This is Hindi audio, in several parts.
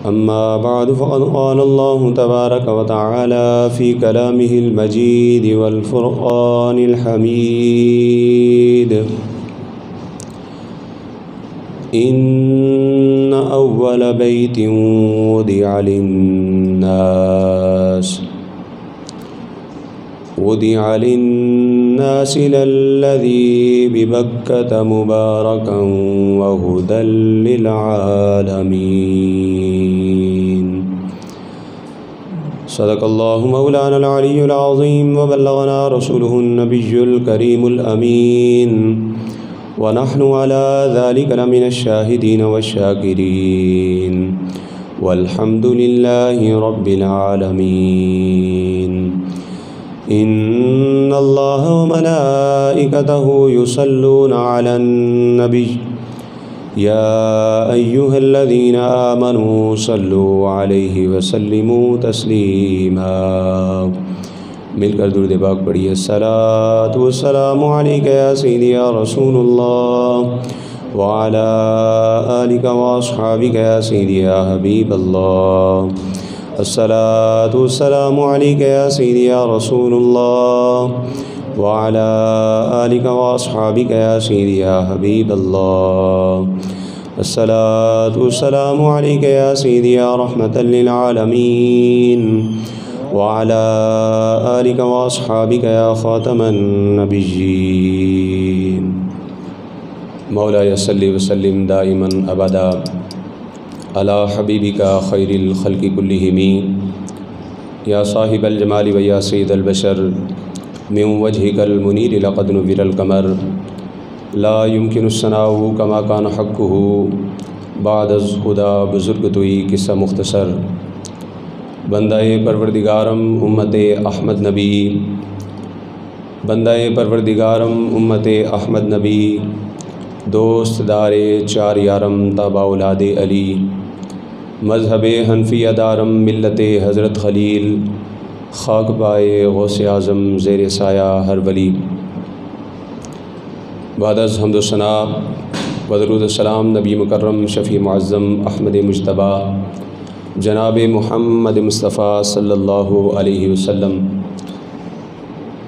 अम्मा बाद फ़क़द क़ाल अल्लाहु तबारक व तआला फ़ी कलामिहिल मजीद वल फ़ुरक़ानिल हमीद। इन्न अव्वल बैतिन वुदिअ लिन्नास लल्लज़ी बिबक्कत मुबारकन व हुदल लिल आलमीन। सदक़ल्लाहु मौलाना अल-अलियुल अज़ीम व बल्लगना रसूलुहुन नबियुल करीमुल अमीन व नहनु अला ज़ालिका लमिनश शाहिदीन वश्शाकिरीन वल्हम्दुलिल्लाहि रब्बिल आलमीन। इन्नल्लाह व मलाइकतहु युसल्लूना अलन नबी या अय्युहल्लज़ीना आमनू सल्लू अलैहि वसल्लिमू तस्लीमा। मिलकर दुरूद पाक पढ़िए। अस्सलातु वस्सलामु अलैका या सय्यदी या रसूलुल्लाह व अला आलिका व अस्हाबिका या सय्यदी या हबीबल्लाह। अस्सलातु वस्सलामु अलैका या सय्यदी या रसूलुल्लाह व अला आलिका व अस्हाबिका या सय्यदी या हबीबल्लाह। अस्सलातु वस्सलामु अलैका या सय्यदी या रहमतल लिल आलमीन व अला आलिका व अस्हाबिका या खातमन नबिय्यीन। मौलाया सल्लि व सल्लिम दाइमन अबदा अला हबीबिका खैरिल खल्क़ि कुल्लिहिम या साहिबल जमाली व या सय्यदल बशर मिन वजहिकल मुनीर लक़द नुव्विरल क़मर ला युमकिनुस सनाउ कमा कान हक़्क़ुहु बादज़ खुदा बुज़ुर्ग तुई किस्सा मुख्तसर। बंदाए परवरदिगारम उम्मते अहमद नबी, बंदाए परवरदिगारम उम्मते अहमद नबी, दोस्त दारे चार यारम ताबा औलादे अली, मज़हबे हनफिया दारम मिल्लते हज़रत खलील, खाक पाए गौसे आज़म ज़ेर साया हर वली। बादज़ हम्दो सना व दरूद सलाम नबी मुकर्रम शफ़ी मुअज़्ज़म अहमद मुज्तबा जनाब मुहम्मद मुस्तफ़ा सल्लल्लाहु अलैहि वसल्लम।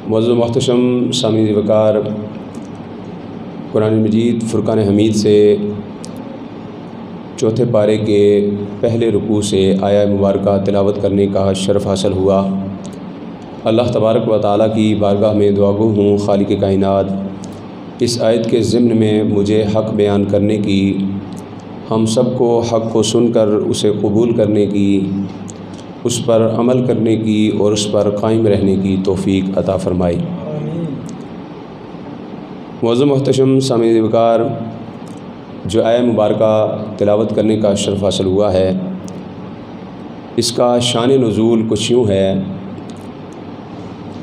मुअज़्ज़ज़ मुहतशम सामीन वकार, कुरान मजीद फ़ुरक़ान हमीद से चौथे पारे के पहले रुकू से आया मुबारका तिलावत करने का शरफ़ हासिल हुआ। अल्लाह तबारक व तआला की बारगाह में दुआगो हूँ खालिक़ कायनात, इस आयत के ज़िम्न में मुझे हक़ बयान करने की, हम सब को हक़ को सुनकर उसे कबूल करने की, उस पर अमल करने की और उस पर कायम रहने की तौफ़ीक़ अता फ़रमाई। मुअज़्ज़ज़ मुहतशम सामीन वकार, जो आया मुबारका तिलावत करने का शरफ़ हासिल हुआ है, इसका शान नुज़ूल कुछ यूँ है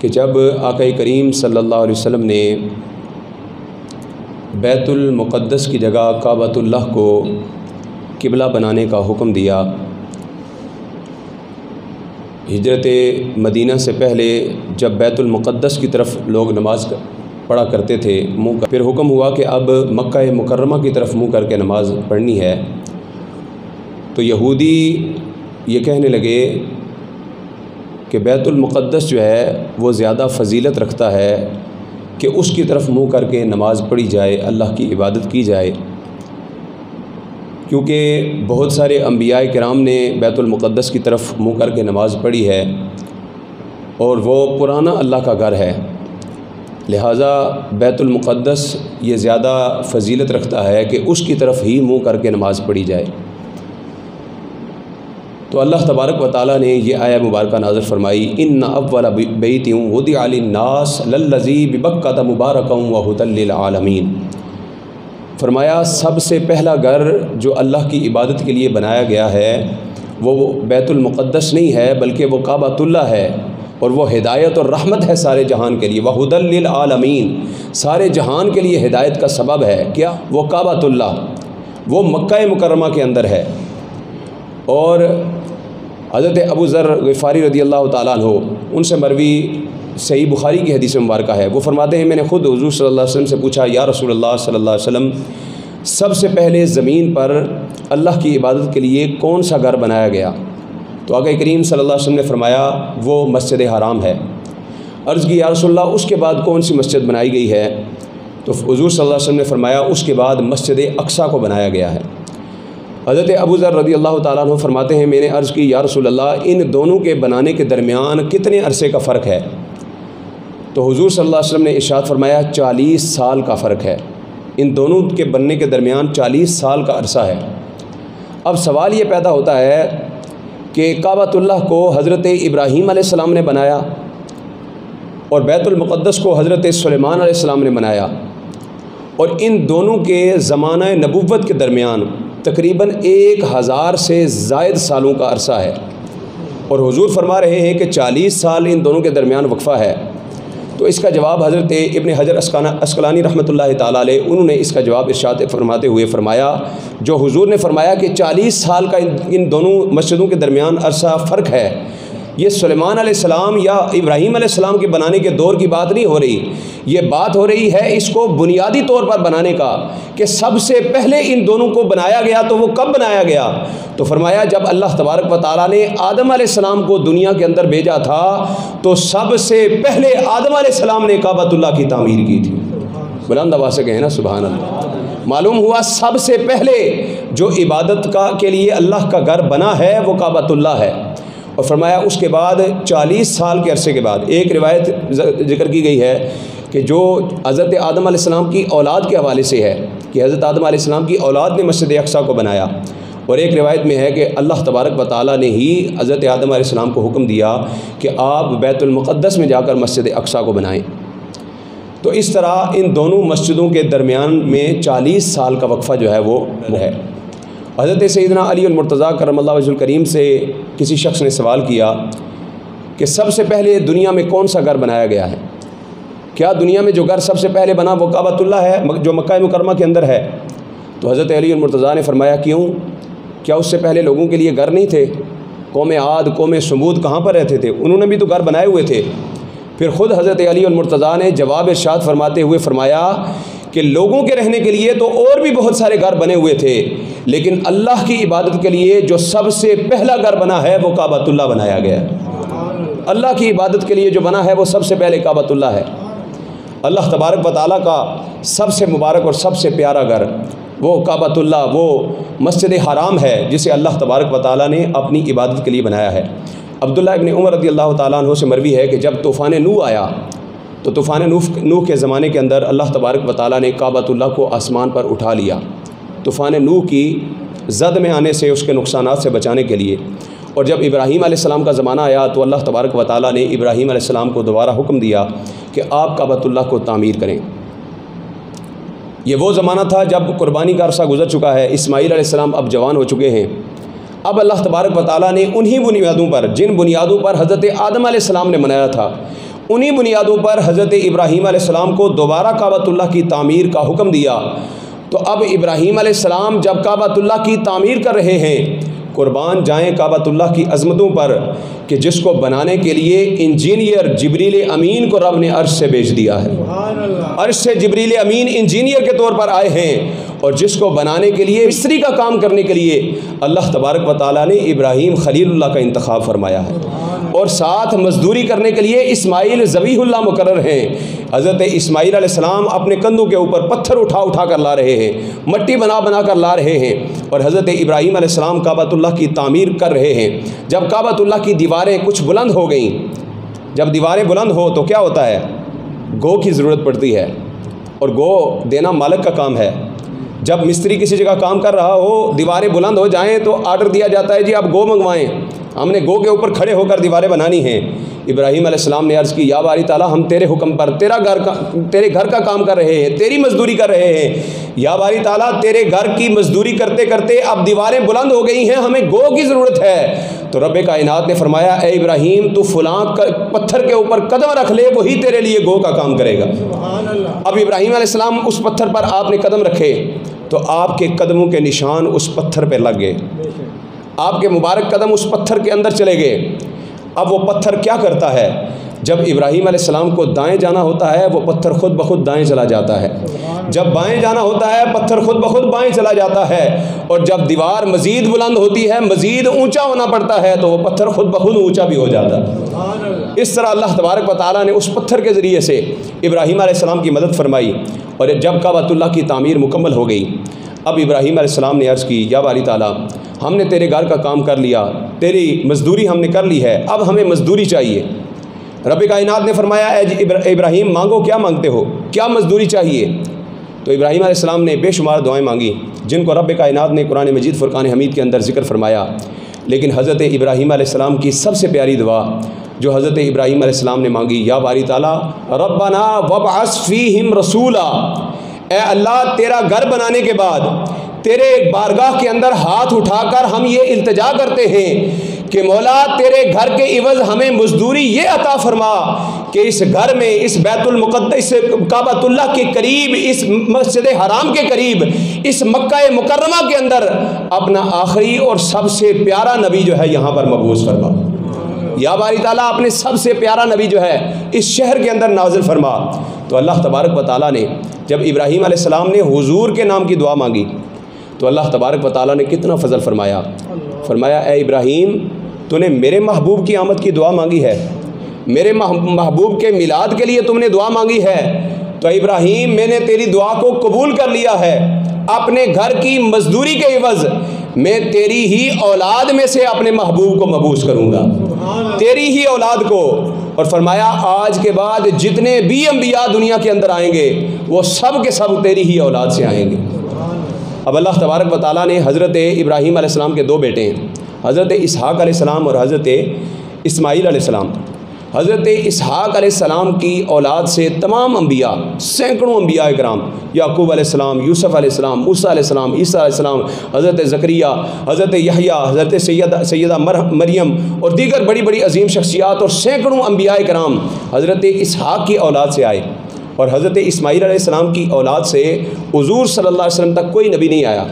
कि जब आक़ा करीम सल्लल्लाहु अलैहि वसल्लम ने बैतुल मुक़द्दस की जगह काबतुल्लाह को किबला बनाने का हुक्म दिया, हिजरत मदीना से पहले जब बैतुल मुक़द्दस की तरफ लोग नमाज़ पढ़ा करते थे मुँह कर, फिर हुक्म हुआ कि अब मक्का मुकर्रमा की तरफ मुँह करके नमाज़ पढ़नी है। तो यहूदी ये कहने लगे कि बैतुल मुक़द्दस जो है वो ज़्यादा फ़जीलत रखता है कि उसकी तरफ मुँह करके नमाज़ पढ़ी जाए, अल्लाह की इबादत की जाए, क्योंकि बहुत सारे अंबियाए किराम ने बैतुल मुक़द्दस की तरफ मुँह करके नमाज़ पढ़ी है और वो पुराना अल्लाह का घर है, लिहाजा बैतुल मुक़द्दस ये ज़्यादा फ़जीलत रखता है कि उसकी तरफ ही मुँह करके नमाज़ पढ़ी जाए। तो अल्लाह तबारक व तआला ने ये आया मुबारका नाज़िल फरमाई, इन्ना अव्वल बैतिन वुदिअ लिन्नास लल्लज़ी बिबक्कत मुबारकन व हुदल लिल आलमीन। फरमाया सबसे पहला घर जो अल्लाह की इबादत के लिए बनाया गया है वो बैतुल मुक़द्दस नहीं है, बल्कि वो काबतुल्लाह है और वो हिदायत और रहमत है सारे जहान के लिए। व हुदल लिल आलमीन, सारे जहान के लिए हिदायत का सबब है। क्या? वो काबतुल्लाह, वो मक्का मुकर्रमा के अंदर है। और हज़रत अबू ज़र ग़िफ़ारी रज़ियल्लाहु ताला अन्हु, उनसे मरवी सही बुखारी की हदीस मुबारक है, वो फरमाते हैं मैंने ख़ुद हुज़ूर सल्लल्लाहु अलैहि वसल्लम से पूछा, या रसूलल्लाह सल्लल्लाहु अलैहि वसल्लम सबसे पहले ज़मीन पर अल्लाह की इबादत के लिए कौन सा घर बनाया गया? तो आक़ा करीम सल्लल्लाहु अलैहि वसल्लम ने फरमाया वो मस्जिद हराम है। अर्ज़ की या रसूलल्लाह उसके बाद कौन सी मस्जिद बनाई गई है? तो हुज़ूर सल्लल्लाहु अलैहि वसल्लम ने फरमाया उसके बाद मस्जिद अक्सा को बनाया गया है। हज़रत अबू ज़र रज़ी अल्लाह ताला अन्हु फरमाते हैं मैंने अर्ज़ की या रसूलल्लाह इन दोनों के बनाने के दरमियान कितने अरसे का फ़र्क है? तो हुज़ूर सल्लल्लाहु अलैहि वसल्लम ने इरशाद फरमाया 40 साल का फ़र्क है। इन दोनों के बनने के दरमियान 40 साल का अरसा है। अब सवाल ये पैदा होता है कि काबतुल्लाह को हज़रत इब्राहीम अलैहिस्सलाम ने बनाया और बैतुल मुक़द्दस को हज़रत सुलेमान अलैहिस्सलाम ने बनाया, और इन दोनों के ज़माना नबुव्वत के दरमियान तकरीबन 1000 से ज़ायद सालों का अरसा है। और हुज़ूर फरमा रहे हैं कि 40 साल इन दोनों के दरमियान वक्फ़ा है। तो इसका जवाब हज़रत इब्न हजर अस्क़लानी रहमतुल्लाहि ताला अलैह उन्होंने इसका जवाब इरशाद फरमाते हुए फरमाया जो हुज़ूर ने फरमाया कि 40 साल का इन दोनों मस्जिदों के दरमियान अरसा फ़र्क है, ये सुलेमान अलैहिस्सलाम या इब्राहीम अलैहिस्सलाम के बनाने के दौर की बात नहीं हो रही, ये बात हो रही है इसको बुनियादी तौर पर बनाने का कि सबसे पहले इन दोनों को बनाया गया। तो वो कब बनाया गया? तो फरमाया जब अल्लाह तबारक व तआला ने आदम अलैहिस्सलाम को दुनिया के अंदर भेजा था तो सबसे पहले आदम अलैहिस्सलाम ने काबतुल्लाह की तामीर की थी। बुलंद आवाज़ से कहें ना सुभान अल्लाह। मालूम हुआ सबसे पहले जो इबादत का के लिए अल्लाह का घर बना है वो काबतुल्लाह है। और फरमाया उसके बाद 40 साल के अरसे के बाद एक रिवायत ज़िक्र की गई है कि जो हज़रत आदम अलैहिस्सलाम की औलाद के हवाले से है कि हज़रत आदम अलैहिस्सलाम की औलाद ने मस्जिद अक्सा को बनाया, और एक रिवायत में है कि अल्लाह तबारक व तआला ने ही हज़रत आदम अलैहिस्सलाम को हुक्म दिया कि आप बैतुल मुक़द्दस में जाकर मस्जिद अक्सा को बनाएं। तो इस तरह इन दोनों मस्जिदों के दरमियान में 40 साल का वक्फ़ा जो है वो है। हज़रत सैयदना अली मुर्तज़ा करमल्लाहु वजहुल करीम से किसी शख्स ने सवाल किया कि सबसे पहले दुनिया में कौन सा घर बनाया गया है? क्या दुनिया में जो घर सबसे पहले बना वो काबतुल्लाह है जो मक्का मुकरमा के अंदर है? तो हज़रत अली मुर्तज़ा ने फरमाया क्यों, क्या उससे पहले लोगों के लिए घर नहीं थे? कौम आद कौम समूद कहाँ पर रहते थे? उन्होंने भी तो घर बनाए हुए थे। फिर ख़ुद हज़रत अली मुर्तज़ा ने जवाब इरशाद फरमाते हुए फरमाया कि लोगों के रहने के लिए तो और भी बहुत सारे घर बने हुए थे, लेकिन अल्लाह की इबादत के लिए जो सबसे पहला घर बना है वो काबतुल्लाह बनाया गया है। अल्लाह की इबादत के लिए जो बना है वो सबसे पहले काबतुल्लाह है। अल्लाह तबारक व तआला का सबसे मुबारक और सबसे प्यारा घर वो काबतुल्लाह, वो मस्जिद हराम है जिसे अल्लाह तबारक व तआला ने अपनी इबादत के लिए बनाया है। अब्दुल्लाह इब्न उमर रज़ियल्लाहु तआला अन्हु से मरवी है कि जब तूफ़ान नूह आया तो तूफ़ान नूह के ज़माने के अंदर अल्लाह तबारक व तआला ने काबतुल्लाह को आसमान पर उठा लिया तूफ़ान नूह की ज़द में आने से, उसके नुकसानात से बचाने के लिए। और जब इब्राहीम अलैहिस्सलाम का ज़माना आया तो अल्लाह तबारक व तआला ने इब्राहीम अलैहिस्सलाम को दोबारा हुक्म दिया कि आप काबतुल्लाह को तामीर करें। ये वो ज़माना था जब कुर्बानी का अरसा गुजर चुका है, इस्माईल अलैहिस्सलाम अब जवान हो चुके हैं। अब अल्लाह तबारक व तआला ने उन्हीं बुनियादों पर, जिन बुनियादों पर हज़रत आदम अलैहिस्सलाम ने बनाया था, उन्हीं बुनियादों पर हज़रत इब्राहीम अलैहिस्सलाम को दोबारा काबतुल्लाह की तामीर का हुक्म दिया। तो अब इब्राहीम अलैहिस्सलाम जब काबतुल्लाह की तामीर कर रहे हैं, कुर्बान जाएं काबतुल्लाह की अज़मतों पर कि जिसको बनाने के लिए इंजीनियर जिब्रील अमीन को रब ने अर्श से भेज दिया है। अर्श से जिब्रील अमीन इंजीनियर के तौर पर आए हैं, और जिसको बनाने के लिए, मिस्त्री का काम करने के लिए अल्लाह तबारक व तआला ने इब्राहीम खलीलुल्लाह का इंतखाब फरमाया है, और साथ मजदूरी करने के लिए इस्माईल ज़बीहुल्लाह मुकर्रर हैं। हज़रत इस्माईल अलैहिस्सलाम अपने कंधों के ऊपर पत्थर उठा उठा कर ला रहे हैं, मट्टी बना बना कर ला रहे हैं, और हज़रत इब्राहीम अलैहिस्सलाम काबतुल्लाह की तामीर कर रहे हैं। जब काबतुल्लाह की दीवारें कुछ बुलंद हो गईं, जब दीवारें बुलंद हो तो क्या होता है, गो की ज़रूरत पड़ती है, और गो देना मालिक का काम है। जब मिस्त्री किसी जगह काम कर रहा हो, दीवारें बुलंद हो जाएं तो आर्डर दिया जाता है जी आप गो मंगवाएं, हमने गो के ऊपर खड़े होकर दीवारें बनानी हैं। इब्राहीम अलैहिस्सलाम ने अर्ज़ की या बारी ताला हम तेरे हुक्म पर तेरे घर का काम कर रहे हैं, तेरी मजदूरी कर रहे हैं। या बारी ताला तेरे घर की मजदूरी करते करते अब दीवारें बुलंद हो गई हैं, हमें गो की ज़रूरत है। तो रब्बे कायनात ने फरमाया ए इब्राहीम तू फलां पत्थर के ऊपर कदम रख ले, वही तेरे लिए गो का काम करेगा। अब इब्राहीम अलैहिस्सलाम उस पत्थर पर आपने कदम रखे तो आपके कदमों के निशान उस पत्थर पर लग गए, आपके मुबारक कदम उस पत्थर के अंदर चले गए। अब वो पत्थर क्या करता है, जब इब्राहीम अलैहिस्सलाम को दाएं जाना होता है वो पत्थर खुद ब खुद दाएं चला जाता है। जब बाएं जाना होता है पत्थर खुद ब खुद बाएं चला जाता है, और जब दीवार मज़ीद बुलंद होती है, मज़ीद ऊंचा होना पड़ता है, तो वो पत्थर खुद ब खुद ऊंचा भी हो जाता है। इस तरह अल्लाह तबारक व तआला ने उस पत्थर के ज़रिए से इब्राहीम अलैहिस्सलाम की मदद फरमाई। और जब काबतुल्लाह की तामीर मुकम्मल हो गई, अब इब्राहीम अलैहिस्सलाम ने अर्ज़ की, या बारी ताला, हमने तेरे घर का काम कर लिया, तेरी मज़दूरी हमने कर ली है, अब हमें मज़दूरी चाहिए। रब कायनात ने फरमाया, ए इब्राहीम मांगो, क्या मांगते हो, क्या मज़दूरी चाहिए? तो इब्राहीम अलैहिस्सलाम ने बेशुमार दुआएं मांगी, जिनको रब कायनात ने कुरान मजीद फ़ुरक़ान हमीद के अंदर ज़िक्र फरमाया। लेकिन हज़रत इब्राहीम अलैहिस्सलाम की सबसे प्यारी दुआ जो हज़रत इब्राहीम अलैहिस्सलाम ने मांगी, या बारी ताला रब्बना वबअस फ़ीहिम रसूला, ए अल्लाह तेरा घर बनाने के बाद तेरे बारगाह के अंदर हाथ उठाकर हम ये इल्तिजा करते हैं कि मौला तेरे घर के इवज़ हमें मज़दूरी ये अता फरमा कि इस घर में, इस बैतुल मुक़द्दस काबतुल्लाह के करीब, इस मस्जिद हराम के करीब, इस मक्का मुकर्रमा के अंदर अपना आखिरी और सबसे प्यारा नबी जो है यहाँ पर मबूस फरमा। या बारी ताला अपने सबसे प्यारा नबी जो है इस शहर के अंदर नाजिल फरमा। तो अल्लाह तबारक व तआला ने जब इब्राहीम अलैहिस्सलाम ने हुजूर के नाम की दुआ मांगी, तो अल्लाह तबारक व तआला ने कितना फ़ज़ल फरमाया। फरमाया, ए इब्राहीम तूने मेरे महबूब की आमद की दुआ मांगी है, मेरे महबूब के मिलाद के लिए तुमने दुआ मांगी है, तो इब्राहीम मैंने तेरी दुआ को कबूल कर लिया है। अपने घर की मजदूरी के इवज़ मैं तेरी ही औलाद में से अपने महबूब को मबूस करूँगा, तेरी ही औलाद को। और फरमाया, आज के बाद जितने भी अम्बिया दुनिया के अंदर आएंगे वो सब के सब तेरी ही औलाद से आएंगे। अब अल्लाह तबारक व तआला ने हज़रत इब्राहीम अलैहिस्सलाम के दो बेटे हैं, हज़रत इसहाक़ अलैहिस्सलाम और हज़रत इस्माईल अलैहिस्सलाम। हज़रत इसहाक़ अलैहिस्सलाम की औलाद से तमाम अम्बिया, सैकड़ों अम्बिया इकराम, याकूब अलैहिस्सलाम, यूसुफ़ अलैहिस्सलाम, मूसा अलैहिस्सलाम, ईसा अलैहिस्सलाम, हज़रत ज़करिया, हज़रत यहया, हज़रत सैयदा मरियम और दीगर बड़ी बड़ी अजीम शख्सियात और सैकड़ों अम्बिया इकराम हज़रत इसहाक़ की औलाद से आए। और हज़रत इस्माईल अलैहिस्सलाम की औलाद से हुज़ूर सल्लल्लाहु अलैहि वसल्लम तक कोई नबी नहीं आया।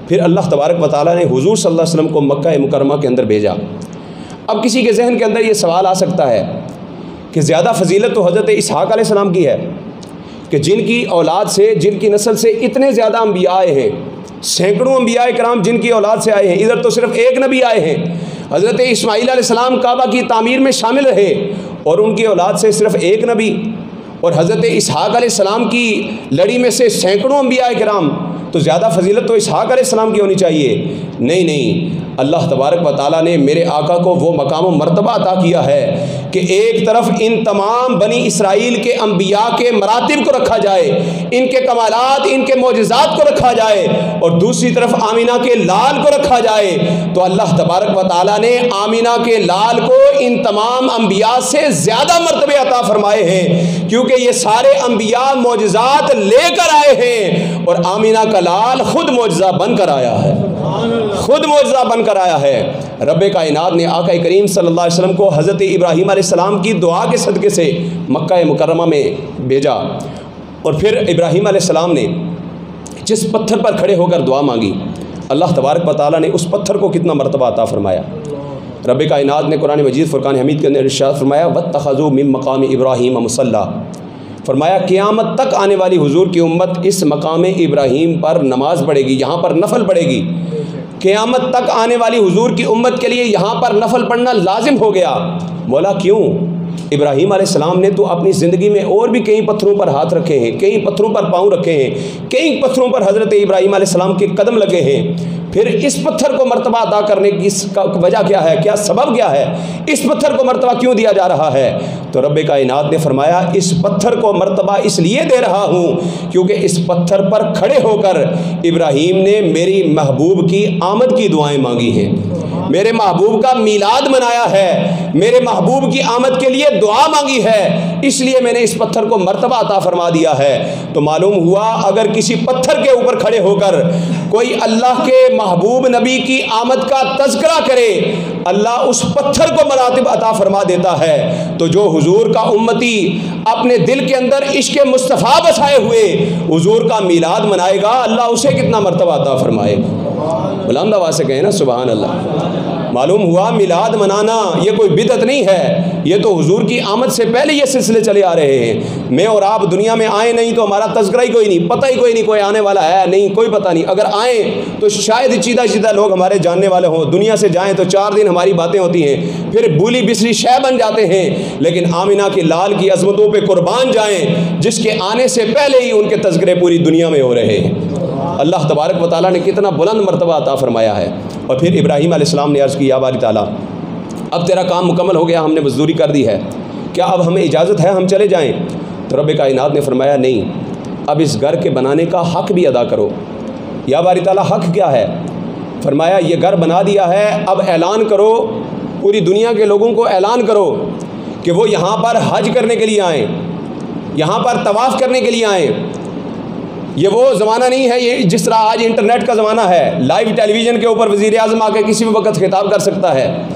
फिर अल्लाह तबारक व तआला ने हुज़ूर सल्लल्लाहु अलैहि वसल्लम को मक्का मुकर्रमा के अंदर भेजा। अब किसी के जहन के अंदर ये सवाल आ सकता है कि ज़्यादा फजीलत तो हज़रत इसहाक़ अलैहिस्सलाम की है कि जिनकी औलाद से, जिनकी नस्ल से इतने ज़्यादा अम्बिया आए हैं, सैकड़ों अम्बिया इकराम जिनकी औलाद से आए हैं। इधर तो सिर्फ़ एक नबी आए हैं, हज़रत इस्माईल अलैहिस्सलाम काबा की तामीर में शामिल रहे और उनकी औलाद से सिर्फ़ एक नबी, और हज़रत इसहाक़ अलैहिस्सलाम की लड़ी में से सैकड़ों अम्बिया इकराम, तो ज़्यादा फजीलत तो इसहाक़ अलैहिस्सलाम की होनी चाहिए। नहीं नहीं, अल्लाह तबारक व तआला ने मेरे आका को वो मकाम व मर्तबा अता किया है कि एक तरफ इन तमाम बनी इसराइल के अम्बिया के मरातिब को रखा जाए, इनके कमालात, इनके मोजज़ात को रखा जाए, और दूसरी तरफ आमीना के लाल को रखा जाए। तो अल्लाह तबारक व तआला ने आमीना के लाल को इन तमाम अम्बिया से ज़्यादा मर्तबे अता फरमाए हैं, क्योंकि ये सारे अम्बिया मोजज़ात लेकर आए हैं और आमीना का लाल खुद मोजज़ा बनकर आया है, खुद मोजज़ा बनकर आया है। रब कायनात ने आका करीम सल्लल्लाहु अलैहि वसल्लम को हज़रत इब्राहीम अलैहिस्सलाम की दुआ के सदक़े से मक्का मुकर्रमा में भेजा। और फिर इब्राहीम अलैहिस्सलाम ने जिस पत्थर पर खड़े होकर दुआ मांगी, अल्लाह तबारक व तआला ने उस पत्थर को कितना मर्तबा अता फरमाया। रब कायनात ने कुरान मजीद फ़ुरक़ान हमीद के अंदर इरशाद फरमाया, वत्तख़ज़ू मिन मक़ाम इब्राहीम मुसल्ला, फरमाया क़यामत तक आने वाली हुजूर की उम्मत इस मकाम इब्राहीम पर नमाज़ पढ़ेगी, यहाँ पर नफल पढ़ेगी। क़यामत तक आने वाली हुजूर की उम्मत के लिए यहाँ पर नफल पढ़ना लाजिम हो गया। बोला क्यों? इब्राहीम अलैहिस्सलाम ने तो अपनी ज़िंदगी में और भी कई पत्थरों पर हाथ रखे हैं, कई पत्थरों पर पाँव रखे हैं, कई पत्थरों पर हज़रत इब्राहीम अलैहिस्सलाम के कदम लगे हैं। फिर इस पत्थर को मर्तबा अदा करने की वजह क्या है, क्या सबब क्या है, इस पत्थर को मर्तबा क्यों दिया जा रहा है? तो रब कायनात ने फरमाया, इस पत्थर को मर्तबा इसलिए दे रहा हूँ क्योंकि इस पत्थर पर खड़े होकर इब्राहीम ने मेरी महबूब की आमद की दुआएं मांगी हैं, मेरे महबूब का मीलाद मनाया है, मेरे महबूब की आमद के लिए दुआ मांगी है, इसलिए मैंने इस पत्थर को मर्तबा अता फरमा दिया है। तो मालूम हुआ अगर किसी पत्थर के ऊपर खड़े होकर कोई अल्लाह के महबूब नबी की आमद का तज़किरा करे, अल्लाह उस पत्थर को मरातिब अता फरमा देता है। तो जो हुजूर का उम्मती अपने दिल के अंदर इश्क़ मुस्तफ़ा बसाए हुए हुजूर का मीलाद मनाएगा, अल्लाह उसे कितना मर्तबा अता फरमाएगा। बुलंद आवाज़ से कहें ना सुभान अल्लाह। मालूम हुआ मिलाद मनाना ये कोई बिदअत नहीं है, ये तो हुजूर की आमद से पहले ये सिलसिले चले आ रहे हैं। मैं और आप दुनिया में आए नहीं तो हमारा तज़किरा ही कोई नहीं, पता ही कोई नहीं कोई आने वाला है नहीं, कोई पता नहीं। अगर आए तो शायद चीदा चीदा लोग हमारे जानने वाले हों, दुनिया से जाएँ तो 4 दिन हमारी बातें होती हैं, फिर भूली बिसरी शय बन जाते हैं। लेकिन आमिना के लाल की अज़मतों पर कुर्बान जाएँ जिसके आने से पहले ही उनके तज़किरे पूरी दुनिया में हो रहे हैं। अल्लाह तबारक व तआला ने कितना बुलंद मर्तबा अता फरमाया है। और फिर इब्राहीम अलैहिस्सलाम ने अर्ज़ की, या बारी ताला अब तेरा काम मुकम्मल हो गया, हमने मजदूरी कर दी है, क्या अब हमें इजाज़त है हम चले जाएं? तो रब कायनात ने फरमाया नहीं, अब इस घर के बनाने का हक़ भी अदा करो। या बारी ताला हक़ क्या है? फरमाया ये घर बना दिया है, अब ऐलान करो, पूरी दुनिया के लोगों को ऐलान करो कि वो यहाँ पर हज करने के लिए आएँ, यहाँ पर तवाफ़ करने के लिए आएँ। ये वो ज़माना नहीं है ये जिस तरह आज इंटरनेट का ज़माना है, लाइव टेलीविज़न के ऊपर वज़ीर आज़म आके किसी भी वक्त खिताब कर सकता है।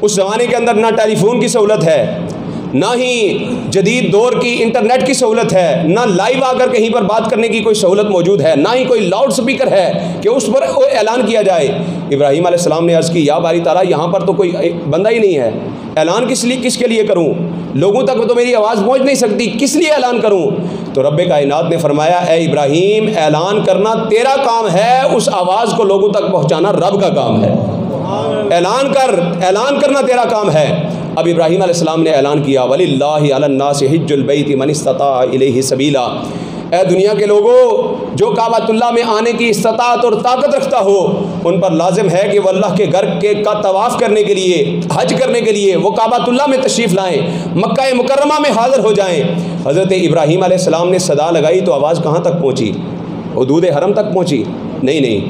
उस ज़माने के अंदर ना टेलीफोन की सहूलत है, ना ही जदीद दौर की इंटरनेट की सहूलत है, ना लाइव आकर कहीं पर बात करने की कोई सहूलत मौजूद है, ना ही कोई लाउड स्पीकर है कि उस पर ऐलान किया जाए। इब्राहीम अलैहिस्सलाम ने अर्ज़ की, या बारी ताला यहाँ पर तो कोई बंदा ही नहीं है, ऐलान किसके लिए करूँ? लोगों तक तो मेरी आवाज़ पहुँच नहीं सकती, किस लिए ऐलान करूँ? तो रब्बे कायनात ने फरमाया, ए इब्राहीम ऐलान करना तेरा काम है, उस आवाज़ को लोगों तक पहुँचाना रब का काम है। ऐलान करना तेरा काम है। अब इब्राहीम अलैहिस्सलाम ने ऐलान किया, वलिल्लाहि अलन्नासि हिज्जुल बैति मन इस्तता इलैहि सबीला। ए दुनिया के लोगों, जो काबतुल्लाह में आने की इस्तात और ताकत रखता हो, उन पर लाजिम है कि वह अल्लाह के घर का तवाफ़ करने के लिए, हज करने के लिए वो काबतुल्लाह में तशरीफ़ लाएँ, मक्का मुकर्रमा में हाज़िर हो जाएँ। हज़रत इब्राहीम अलैहिस्सलाम ने सदा लगाई तो आवाज़ कहाँ तक पहुँची? हुदूद हरम तक पहुँची? नहीं,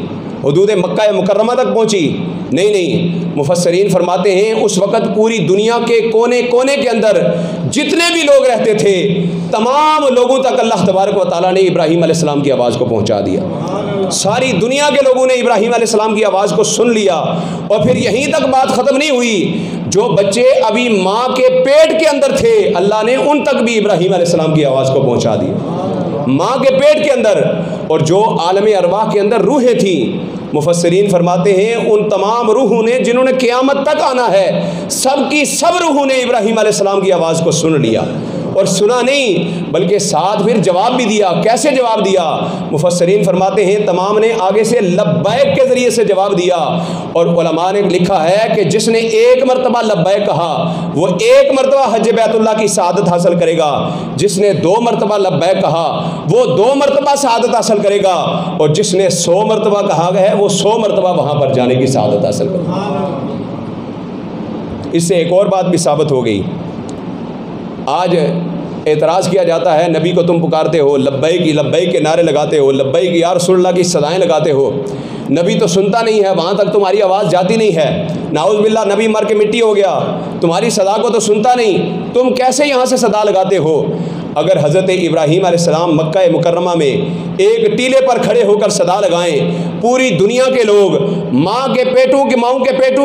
हुदूद मक्का मुकर्रमा तक पहुँची? नहीं। मुफस्सरीन फरमाते हैं उस वक़्त पूरी दुनिया के कोने कोने के अंदर जितने भी लोग रहते थे, तमाम लोगों तक अल्लाह तबारक व तआला ने इब्राहीम अलैहिस्सलाम की आवाज़ को पहुँचा दिया। सारी दुनिया के लोगों ने इब्राहीम अलैहिस्सलाम की आवाज़ को सुन लिया। और फिर यहीं तक बात ख़त्म नहीं हुई, जो बच्चे अभी माँ के पेट के अंदर थे, अल्लाह ने उन तक भी इब्राहीम अलैहिस्सलाम की आवाज़ को पहुँचा दिया, माँ के पेट के अंदर। और जो आलम अरवाह के अंदर रूहें थी, मुफस्सरीन फरमाते हैं उन तमाम रूहों ने जिन्होंने क़यामत तक आना है, सब की सब रूहों ने इब्राहीम अलैहिस्सलाम की आवाज़ को सुन लिया। और सुना नहीं बल्कि साथ फिर जवाब भी दिया। कैसे जवाब दिया? मुफस्सरीन फरमाते हैं तमाम ने आगे से लब्बैक के ज़रिए से जवाब दिया। और उलमा ने लिखा है कि जिसने एक मरतबा लब्बैक कहा वो एक मरतबा हज बैतुल्लाह की शहादत हासिल करेगा, जिसने 2 मरतबा लब्बैक कहा वो 2 मरतबा शहादत हासिल करेगा, और जिसने 100 मरतबा कहा है वो 100 मरतबा वहाँ पर जाने की शहादत हासिल करेगा। इससे एक और बात भी साबित हो गई। आज एतराज़ किया जाता है, नबी को तुम पुकारते हो, लब्बैक के नारे लगाते हो, लब्बैक या रसूलुल्लाह की सदाएँ लगाते हो, नबी तो सुनता नहीं है, वहाँ तक तुम्हारी आवाज़ जाती नहीं है। नाउज़ बिल्लाह, नबी मर के मिट्टी हो गया, तुम्हारी सदा को तो सुनता नहीं, तुम कैसे यहाँ से सदा लगाते हो? अगर हज़रत इब्राहीम अलैहिस्सलाम मक्का मुकर्रमा में एक टीले पर खड़े होकर सदा लगाएं, पूरी दुनिया के लोग, माँ के पेटों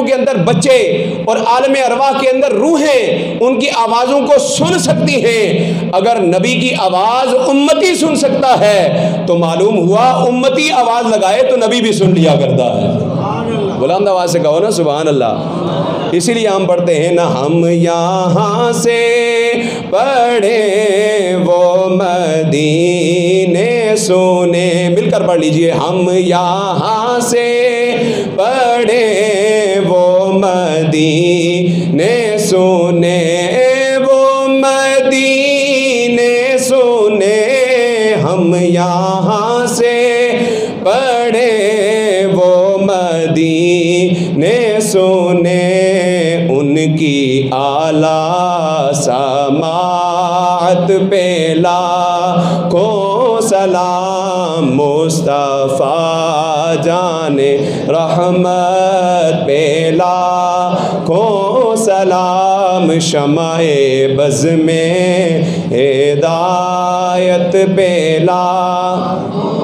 के अंदर बच्चे और आलम अरवाह के अंदर रूहें उनकी आवाज़ों को सुन सकती हैं। अगर नबी की आवाज़ उम्मती सुन सकता है तो मालूम हुआ उम्मती आवाज़ लगाए तो नबी भी सुन लिया करता है। बुलंद आवाज़ से कहो ना सुभान अल्लाह। इसीलिए हम पढ़ते हैं ना, हम यहाँ से पढ़े वो मदीने सुने, मिलकर पढ़ लीजिए, हम यहाँ से पढ़े वो मदीने सुने, वो मदीने सुने, हम यहाँ से पढ़े वो मदीने सुने, उनकी आला समात पे लाखों सलाम, मुस्तफ़ा जाने रहमत पे लाखों सलाम, शमाए बज़ में हिदायत पे लाखों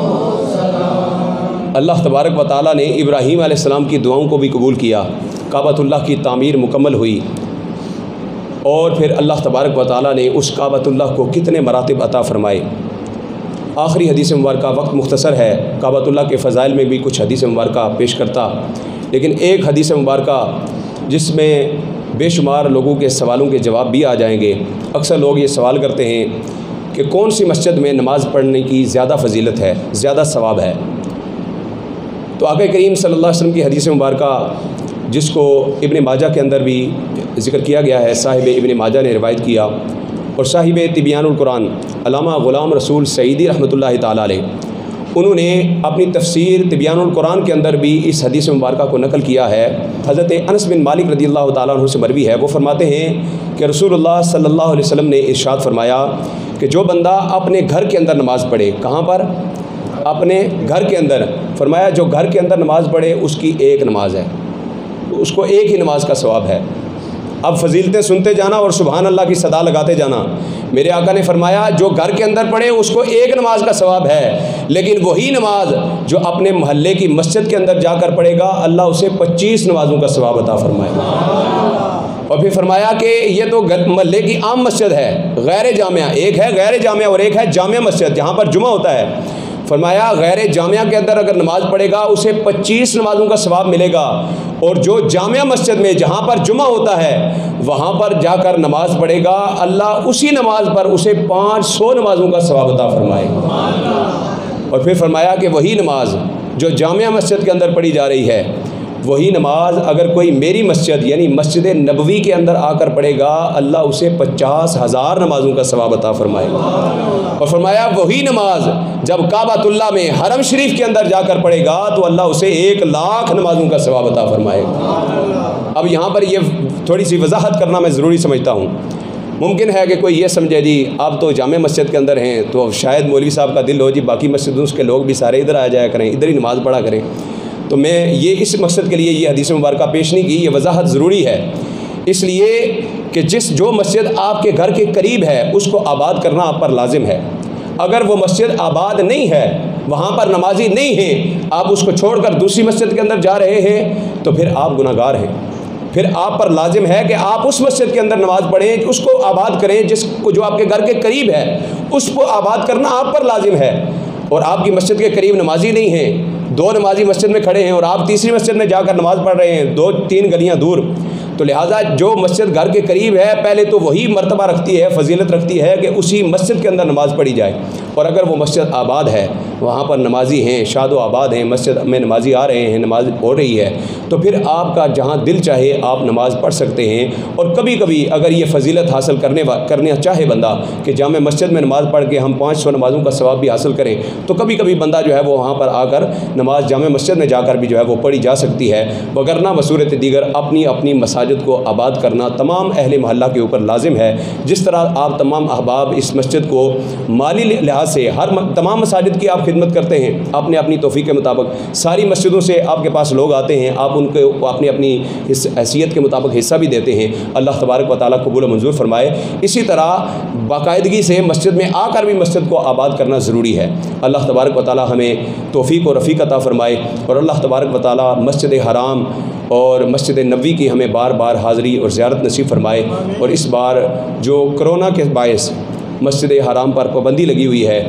सलाम। अल्लाह तबारक व तआला ने इब्राहीम अलैहिस्सलाम की दुआओं को भी कबूल किया। काबतुल्लाह की तामीर मुकम्मल हुई और फिर अल्लाह तबारक व तआला ने उस काबतुल्लाह को कितने मरातिब अता फ़रमाए। आखिरी हदीस मुबारका, वक्त मुख्तसर है, काबतुल्लाह के फ़ज़ाइल में भी कुछ हदीस मुबारका पेश करता, लेकिन एक हदीस मुबारक जिसमें बेशुमार लोगों के सवालों के जवाब भी आ जाएंगे। अक्सर लोग ये सवाल करते हैं कि कौन सी मस्जिद में नमाज़ पढ़ने की ज़्यादा फजीलत है, ज़्यादा सवाब है। तो आका करीम सल्लल्लाहु अलैहि वसल्लम की हदीस मुबारक जिसको इब्न माजा के अंदर भी ज़िक्र किया गया है, साहिब इब्न माजा ने रिवायत किया, और साहिब तिबियानुल कुरान अल्लामा ग़ुलाम रसूल सईदी रहमतुल्लाहि ताला अलैह उन्होंने अपनी तफसीर तिबियानुल कुरान के अंदर भी इस हदीस मुबारक को नकल किया है। हज़रत अनस बिन मालिक रज़ियल्लाहु ताला अन्हु से मरवी है, वो फरमाते हैं कि रसूलुल्लाह सल्लल्लाहु अलैहि वसल्लम ने इरशाद फरमाया कि जो बंदा अपने घर के अंदर नमाज़ पढ़े, कहाँ पर? अपने घर के अंदर। फरमाया जो घर के अंदर नमाज़ पढ़े उसकी एक नमाज है, उसको एक ही नमाज का सवाब है। अब फजीलतें सुनते जाना और सुभान अल्लाह की सदा लगाते जाना। मेरे आका ने फरमाया जो घर के अंदर पढ़े उसको एक नमाज का सवाब है, लेकिन वही नमाज जो अपने मोहल्ले की मस्जिद के अंदर जाकर पढ़ेगा अल्लाह उसे 25 नमाजों का सवाब अता फरमाएगा। और फिर फरमाया कि ये तो मोहल्ले की आम मस्जिद है, गैर जामिया। एक है गैर जामिया और एक है जामिया मस्जिद जहाँ पर जुमा होता है। फरमाया गैर जामिया के अंदर अगर नमाज़ पढ़ेगा उसे 25 नमाज़ों का सवाब मिलेगा, और जो जामिया मस्जिद में जहाँ पर जुमा होता है वहाँ पर जाकर नमाज़ पढ़ेगा अल्लाह उसी नमाज पर उसे 500 नमाज़ों का सवाब अता फरमाएगा। और फिर फरमाया कि वही नमाज जो जामिया मस्जिद के अंदर पढ़ी जा रही है, वही नमाज अगर कोई मेरी मस्जिद यानी मस्जिद नबवी के अंदर आकर पढ़ेगा अल्लाह उसे 50,000 नमाज़ों का सवाब अता फरमाएगा। और फरमाया वही नमाज जब काबतुल्लाह में हरम शरीफ के अंदर जाकर पढ़ेगा तो अल्लाह उसे 1,00,000 नमाज़ों का सवाब अता फरमाएगा। अब यहाँ पर ये थोड़ी सी वजाहत करना मैं ज़रूरी समझता हूँ। मुमकिन है कि कोई ये समझे जी आप तो जामे मस्जिद के अंदर हैं तो शायद मौलवी साहब का दिल हो जी बाकी मस्जिदों के लोग भी सारे इधर आ जाया करें, इधर ही नमाज़ पढ़ा करें। तो मैं ये इस मकसद के लिए ये हदीस मुबारक पेश नहीं की, ये वजाहत ज़रूरी है इसलिए कि जो मस्जिद आपके घर के करीब है उसको आबाद करना आप पर लाजिम है। अगर वो मस्जिद आबाद नहीं है, वहाँ पर नमाजी नहीं है, आप उसको छोड़कर दूसरी मस्जिद के अंदर जा रहे हैं तो फिर आप गुनाहगार हैं। फिर आप पर लाजिम है कि आप उस मस्जिद के अंदर नमाज़ पढ़ें, उसको आबाद करें, जिसको जो आपके घर के करीब है उसको आबाद करना आप पर लाजिम है। और आपकी मस्जिद के करीब नमाजी नहीं है, 2 नमाजी मस्जिद में खड़े हैं और आप तीसरी मस्जिद में जाकर नमाज़ पढ़ रहे हैं 2-3 गलियां दूर, तो लिहाजा जो मस्जिद घर के करीब है पहले तो वही मर्तबा रखती है, फजीलत रखती है कि उसी मस्जिद के अंदर नमाज़ पढ़ी जाए। और अगर वो मस्जिद आबाद है, वहाँ पर नमाजी हैं, शादो आबाद हैं, मस्जिद में नमाजी आ रहे हैं, नमाज हो रही है, तो फिर आपका जहाँ दिल चाहे आप नमाज़ पढ़ सकते हैं। और कभी कभी अगर ये फजीलत हासिल करने चाहे बंदा कि जामे मस्जिद में नमाज़ पढ़ के हम 500 नमाज़ों का सवाब भी हासिल करें, तो कभी कभी बंदा जो है वो वहाँ पर आकर नमाज जामे मस्जिद में जाकर भी जो है वो पढ़ी जा सकती है। वगरना बसूरत दीगर अपनी अपनी मसाजिद को आबाद करना तमाम अहले महल्ला के ऊपर लाजिम है। जिस तरह आप तमाम अहबाब इस मस्जिद को माली लिहाज से तमाम मसाजिद की आप खिदमत करते हैं, अपने अपनी तौफीक के मुताबिक सारी मस्जिदों से आपके पास लोग आते हैं, आप उनको अपनी अपनी हैसियत के मुताबिक हिस्सा भी देते हैं। अल्लाह तबारक व तआला कबूल मंजूर फरमाए। इसी तरह बाकायदगी से मस्जिद में आकर भी मस्जिद को आबाद करना ज़रूरी है। अल्लाह तबारक व तआला हमें तौफीक और रफ़ीक अता फरमाए और अल्लाह तबारक व तआला मस्जिद हराम और मस्जिद नबवी की हमें बार बार हाज़री और ज़ियारत नसीब फरमाए। और इस बार जो कोरोना के बायस मस्जिद हराम पर पाबंदी लगी हुई है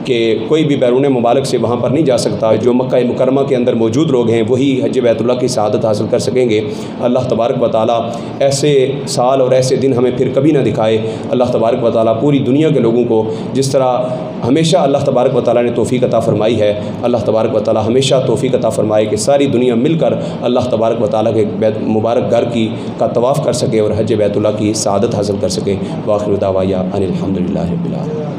कि कोई भी बैरून मुबारक से वहाँ पर नहीं जा सकता, जो मक्का मुकरमा के अंदर मौजूद लोग हैं वही हज बैतुल्लाह की शहादत हासिल कर सकेंगे। अल्लाह तबारक व तआला ऐसे साल और ऐसे दिन हमें फिर कभी ना दिखाए। अल्लाह तबारक व तआला पूरी दुनिया के लोगों को जिस तरह हमेशा अल्लाह तबारक व तआला ने तौफीक अता फरमाई है, अल्लाह तबारक व तआला हमेशा तौफीक अता फरमाए कि सारी दुनिया मिलकर अल्लाह तबारक व तआला के मुबारक घर का तवाफ़ कर सके और हज बैतुल्लाह की शहादत हासिल कर सके। वाखिर दावाया अनिल हम्दुलिल्लाहि रब्बिल आलमीन।